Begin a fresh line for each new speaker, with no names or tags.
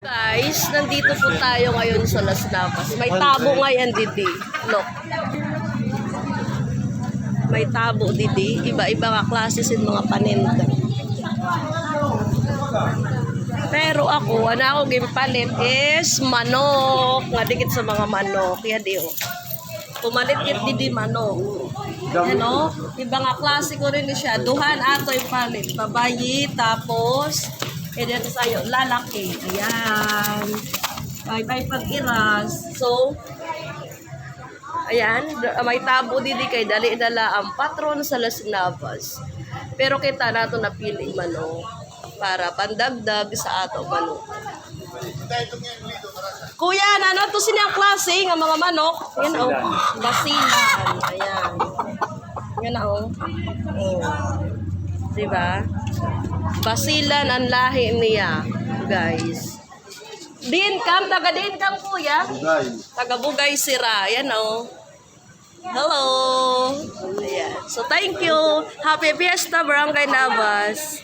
Guys, nandito po tayo ngayon sa Las Navas. May tabo ngayon, Didi. Look. May tabo, Didi. Iba-iba ka klase sin mga paninda. Pero ako, ako gimpalit is manok. Nga dikit sa mga manok. Yan di, oh. Pumalit kit Didi manok. Yan, oh. Iba nga klase ko rin siya. Duhan ato yung palit. Babayi, tapos dito sa'yo, lalaki. Ayan. Bye-bye pag-iras. So, ayan. May tabo didi kay dali-dala ang patron sa Las Navas. Pero kita nato napili manok para pandagdag sa ato manok. Kuya, ano to sinyang klase ng mga manok? Yan o. Basilan. Ayan. Yan o. Diba? Basilan ang lahi niya, guys. Taga din kam kuya. Taga Bugay Sira. Yan o. Hello. Ayan. So thank you. Happy Fiesta Barangay Navas.